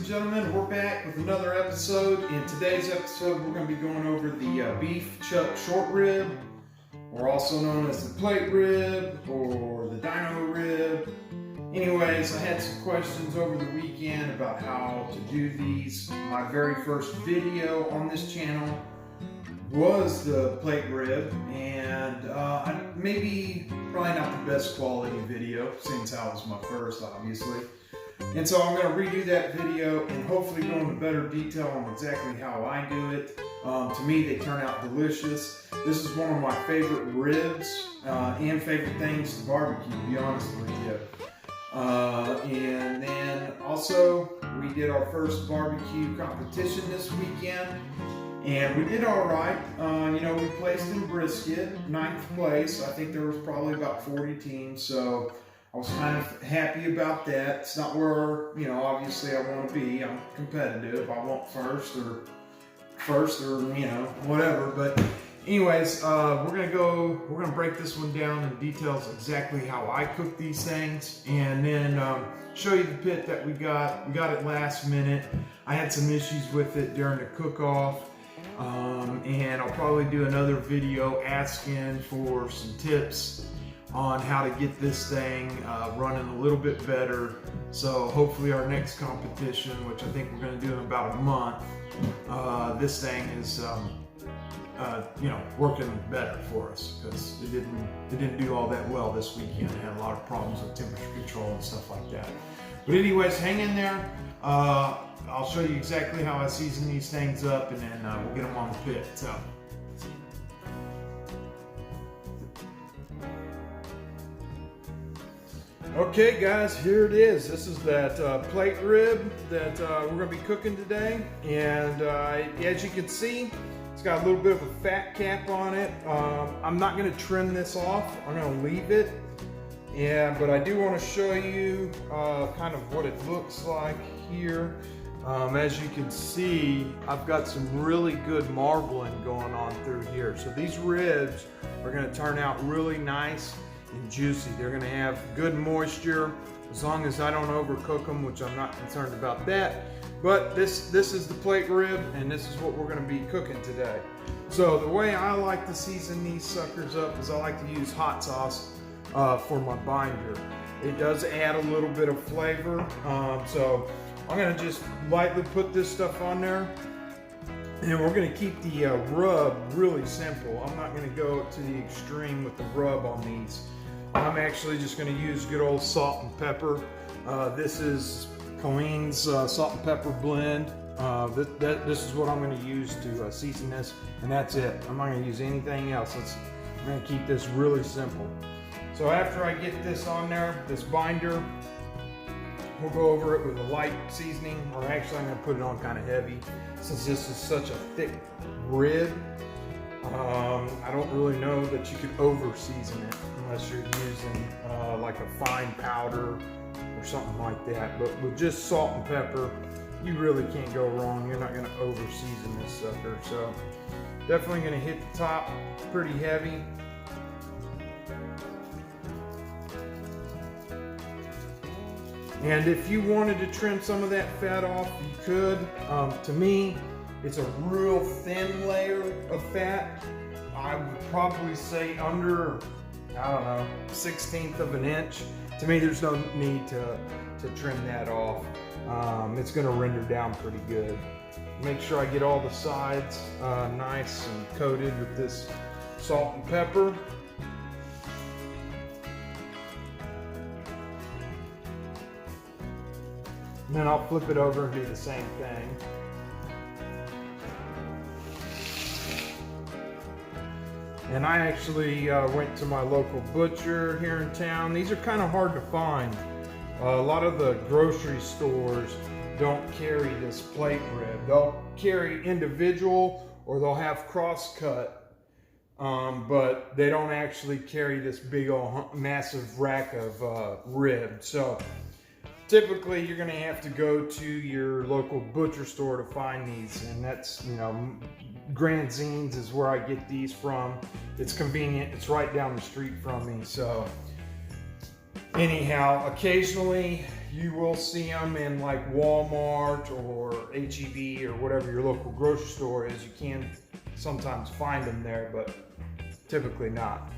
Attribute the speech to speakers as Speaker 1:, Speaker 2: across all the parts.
Speaker 1: and gentlemen, we're back with another episode. In today's episode, we're going to be going over the beef chuck short rib, or also known as the plate rib or the dino rib. Anyways, I had some questions over the weekend about how to do these. My very first video on this channel was the plate rib, and probably not the best quality video, since that was my first, obviously. And so I'm going to redo that video and hopefully go into better detail on exactly how I do it. To me, they turn out delicious. This is one of my favorite ribs and favorite things to barbecue, to be honest with you. And then also, we did our first barbecue competition this weekend, and we did all right. We placed in brisket, 9th place. I think there was probably about 40 teams, so I was kind of happy about that. It's not where, obviously I want to be. I'm competitive. I want first or whatever. But anyways, we're going to break this one down in details exactly how I cook these things, and then show you the pit that we got. We got it last minute. I had some issues with it during the cook-off. And I'll probably do another video asking for some tips on how to get this thing running a little bit better. So hopefully our next competition, which I think we're going to do in about a month, this thing is working better for us, because it didn't do all that well this weekend. It had a lot of problems with temperature control and stuff like that. But anyways, hang in there. I'll show you exactly how I season these things up, and then we'll get them on the pit. So. Okay guys, here it is. This is that plate rib that we're going to be cooking today, and as you can see, it's got a little bit of a fat cap on it. I'm not going to trim this off. I'm going to leave it. Yeah, but I do want to show you kind of what it looks like here. As you can see, I've got some really good marbling going on through here. So these ribs are going to turn out really nice and juicy. They're going to have good moisture, as long as I don't overcook them, which I'm not concerned about that. But this is the plate rib, and this is what we're going to be cooking today. So the way I like to season these suckers up is I like to use hot sauce for my binder. It does add a little bit of flavor, so I'm going to just lightly put this stuff on there, and we're going to keep the rub really simple. I'm not going to go to the extreme with the rub on these. I'm actually just going to use good old salt and pepper. This is Colleen's salt and pepper blend. This is what I'm going to use to season this, and that's it. I'm not going to use anything else. I'm going to keep this really simple. So after I get this on there, this binder, we'll go over it with a light seasoning, or actually I'm going to put it on kind of heavy, since this is such a thick rib. I don't really know that you could over season it unless you're using like a fine powder or something like that. But with just salt and pepper, you really can't go wrong. You're not going to over season this sucker. So definitely going to hit the top pretty heavy. And if you wanted to trim some of that fat off, you could. To me, it's a real thin layer of fat. I would probably say under, 1/16 of an inch. To me, there's no need to trim that off. It's going to render down pretty good. Make sure I get all the sides nice and coated with this salt and pepper. And then I'll flip it over and do the same thing. And I actually went to my local butcher here in town. These are kind of hard to find. A lot of the grocery stores don't carry this plate rib. They'll carry individual, or they'll have cross-cut, but they don't actually carry this big old massive rack of rib. So typically you're going to have to go to your local butcher store to find these, and that's, Grand Zines is where I get these from. It's convenient. It's right down the street from me. So anyhow, occasionally you will see them in like Walmart or HEB or whatever your local grocery store is. You can sometimes find them there, but typically not.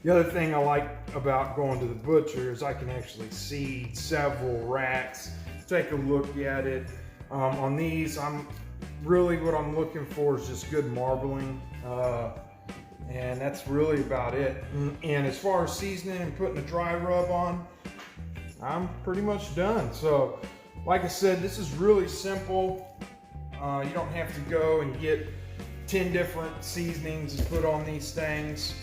Speaker 1: The other thing I like about going to the butcher is I can actually see several racks, take a look at it. On these, what I'm looking for is just good marbling, and that's really about it. And as far as seasoning and putting a dry rub on, I'm pretty much done. So, like I said, this is really simple. You don't have to go and get 10 different seasonings to put on these things.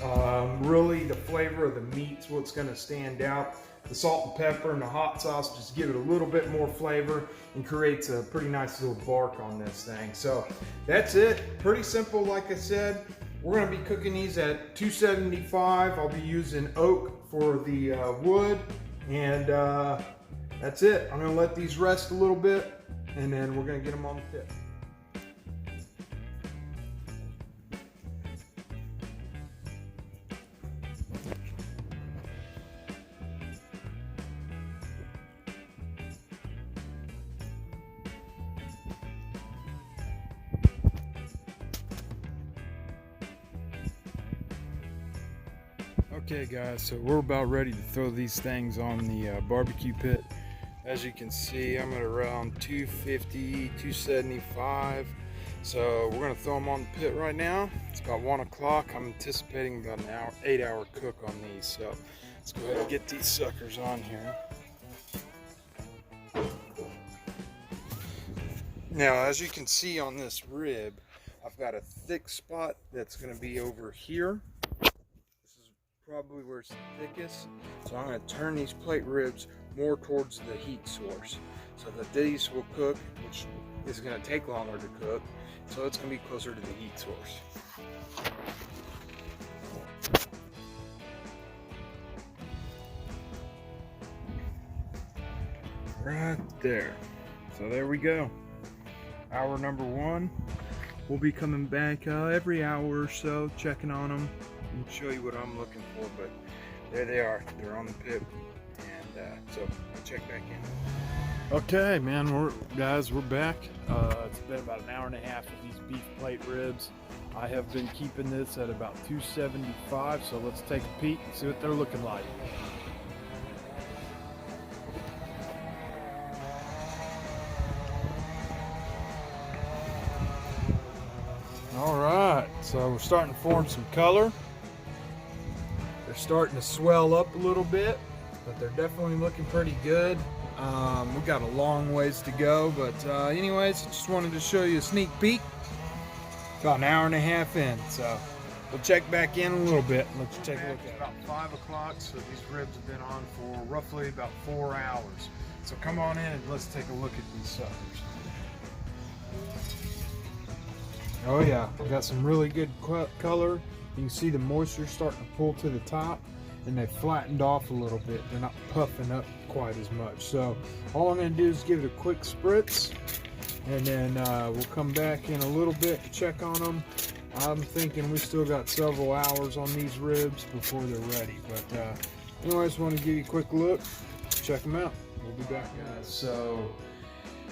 Speaker 1: Really, the flavor of the meat's what's going to stand out. The salt and pepper and the hot sauce just give it a little bit more flavor and creates a pretty nice little bark on this thing. So that's it. Pretty simple, like I said. We're going to be cooking these at 275. I'll be using oak for the wood, and that's it. I'm going to let these rest a little bit, and then we're going to get them on the pit. Okay guys, so we're about ready to throw these things on the barbecue pit. As you can see, I'm at around 250, 275. So we're gonna throw them on the pit right now. It's about 1 o'clock. I'm anticipating about an 8-hour cook on these. So let's go ahead and get these suckers on here. Now, as you can see on this rib, I've got a thick spot that's gonna be over here. Probably where it's the thickest. So I'm going to turn these plate ribs more towards the heat source so that these will cook, which is going to take longer to cook. So it's going to be closer to the heat source. Right there. So there we go. Hour number 1. We'll be coming back every hour or so, checking on them. And show you what I'm looking for, but there they are. They're on the pit, and so I'll check back in. Okay, man, we're back. It's been about an hour and a half of these beef plate ribs. I have been keeping this at about 275, so let's take a peek and see what they're looking like. All right, so we're starting to form some color. They're starting to swell up a little bit, but they're definitely looking pretty good. We've got a long ways to go, but anyways, I just wanted to show you a sneak peek. About an hour and a half in, so we'll check back in a little bit and let you take a look at it. It's about 5 o'clock, so these ribs have been on for roughly about 4 hours. So come on in and let's take a look at these suckers. Oh yeah, we got some really good color. You can see the moisture starting to pull to the top, and they've flattened off a little bit. They're not puffing up quite as much. So all I'm going to do is give it a quick spritz, and then we'll come back in a little bit to check on them. I'm thinking we still got several hours on these ribs before they're ready. But anyways, want to give you a quick look. Check them out. We'll be back, guys. So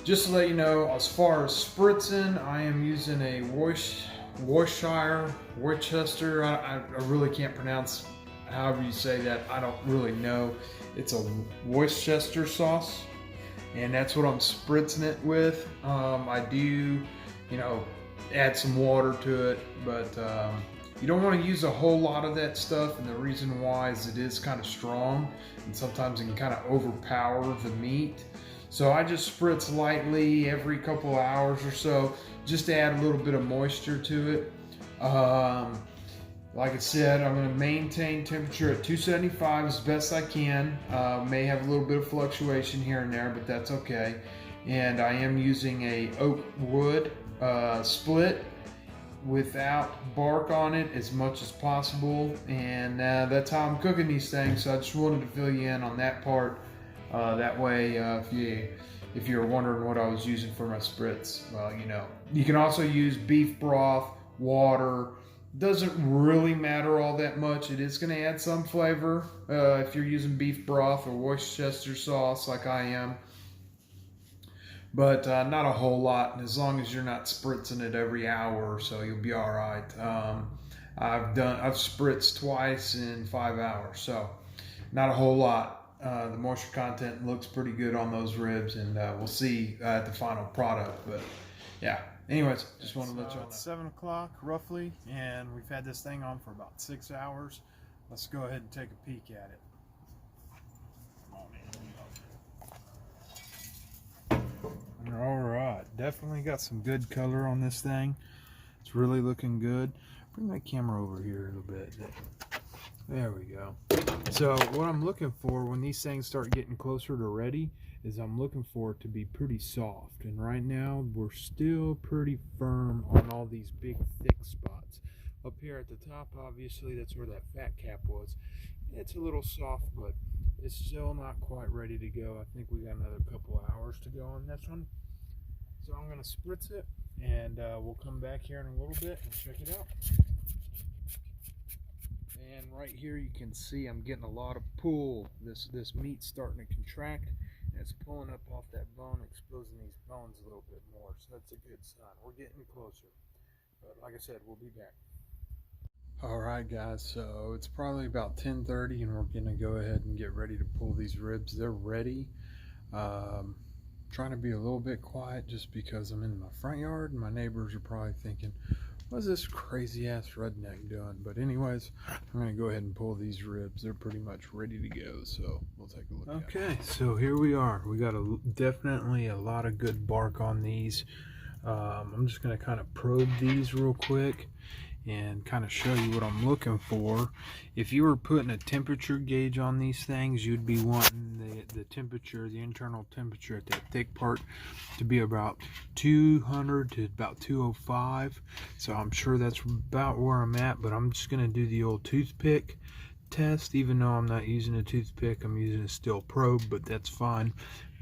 Speaker 1: just to let you know, as far as spritzing, I am using a Worcester. I really can't pronounce however you say that. I don't really know. It's a Worcester sauce, and that's what I'm spritzing it with. I do, add some water to it, but you don't want to use a whole lot of that stuff, and the reason why is it is kind of strong, and sometimes it can kind of overpower the meat. So I just spritz lightly every couple of hours or so, just to add a little bit of moisture to it. Like I said, I'm going to maintain temperature at 275 as best I can. May have a little bit of fluctuation here and there, but that's okay. And I am using a oak wood split without bark on it as much as possible, and that's how I'm cooking these things. So I just wanted to fill you in on that part. That way, if you're wondering what I was using for my spritz, well, you can also use beef broth, water, Doesn't really matter all that much. It is going to add some flavor if you're using beef broth or Worcestershire sauce like I am, but not a whole lot. As long as you're not spritzing it every hour or so, you'll be all right. I've spritzed twice in 5 hours, so not a whole lot. The moisture content looks pretty good on those ribs, and we'll see at the final product. But yeah. Anyways, just want to let you know. It's 7 o'clock roughly, and we've had this thing on for about 6 hours. Let's go ahead and take a peek at it. All right, definitely got some good color on this thing. It's really looking good. Bring that camera over here a little bit. There we go. So what I'm looking for when these things start getting closer to ready is I'm looking for it to be pretty soft. And right now we're still pretty firm on all these big thick spots. Up here at the top, obviously, that's where that fat cap was. It's a little soft, but it's still not quite ready to go. I think we got another couple of hours to go on this one. So I'm going to spritz it, and we'll come back here in a little bit and check it out. And right here you can see I'm getting a lot of pull. This meat's starting to contract, and it's pulling up off that bone, exposing these bones a little bit more. So that's a good sign. We're getting closer. But like I said, we'll be back. Alright guys, so it's probably about 10:30 and we're going to go ahead and get ready to pull these ribs. They're ready. Trying to be a little bit quiet just because I'm in my front yard and my neighbors are probably thinking, what's this crazy ass redneck doing? But anyways, I'm going to go ahead and pull these ribs. They're pretty much ready to go, so we'll take a look at it. Okay, so here we are. We got definitely a lot of good bark on these. I'm just going to kind of probe these real quick and kind of show you what I'm looking for. If you were putting a temperature gauge on these things, you'd be wanting the temperature, the internal temperature at that thick part to be about 200 to about 205. So I'm sure that's about where I'm at, but I'm just going to do the old toothpick test. Even though I'm not using a toothpick, I'm using a steel probe, but that's fine.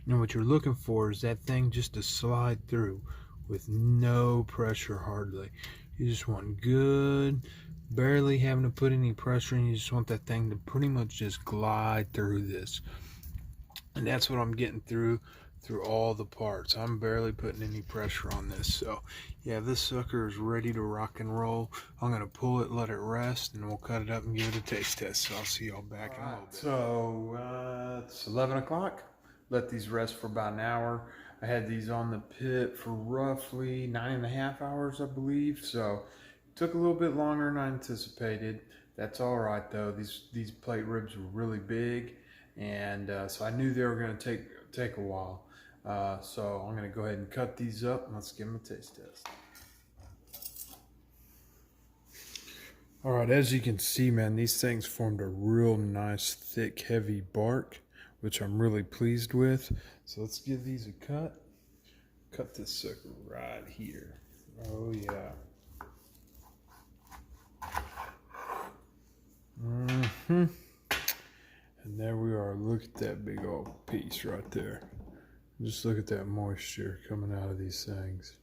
Speaker 1: And what you're looking for is that thing just to slide through with no pressure hardly. You just want good, barely having to put any pressure in. You just want that thing to pretty much just glide through this. And that's what I'm getting through all the parts. I'm barely putting any pressure on this. So yeah, this sucker is ready to rock and roll. I'm going to pull it, let it rest, and we'll cut it up and give it a taste test. So I'll see y'all back in a little bit. So it's 11 o'clock. Let these rest for about an hour. I had these on the pit for roughly 9.5 hours, I believe. So it took a little bit longer than I anticipated. That's all right though. These plate ribs were really big, and so I knew they were going to take a while. So I'm going to go ahead and cut these up and let's give them a taste test. All right, as you can see, man, these things formed a real nice, thick, heavy bark, which I'm really pleased with. So let's give these a cut. Cut this sucker right here. Oh yeah. And there we are. Look at that big old piece right there. Just look at that moisture coming out of these things.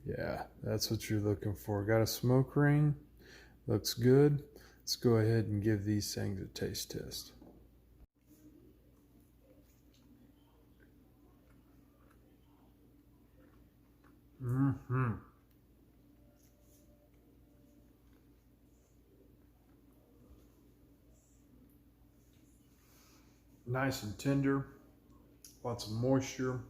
Speaker 1: Yeah, that's what you're looking for. Got a smoke ring. Looks good. Let's go ahead and give these things a taste test. Nice and tender, lots of moisture.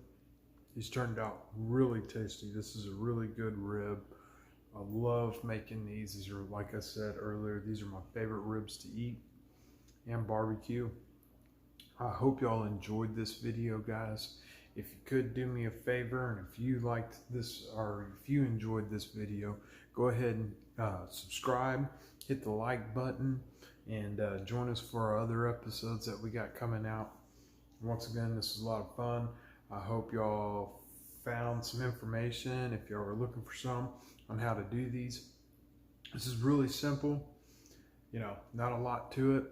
Speaker 1: These turned out really tasty. This is a really good rib. I love making these. These are, like I said earlier, these are my favorite ribs to eat and barbecue. I hope y'all enjoyed this video, guys. If you could do me a favor, and if you liked this, or if you enjoyed this video, go ahead and subscribe, hit the like button, and join us for our other episodes that we got coming out. Once again, this was a lot of fun. I hope y'all found some information, if y'all were looking for some, on how to do these. This is really simple, you know, not a lot to it.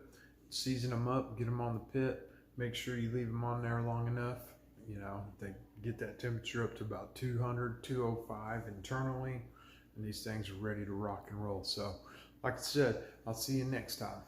Speaker 1: Season them up, get them on the pit, make sure you leave them on there long enough. You know, they get that temperature up to about 200, 205 internally. and these things are ready to rock and roll. So, like I said, I'll see you next time.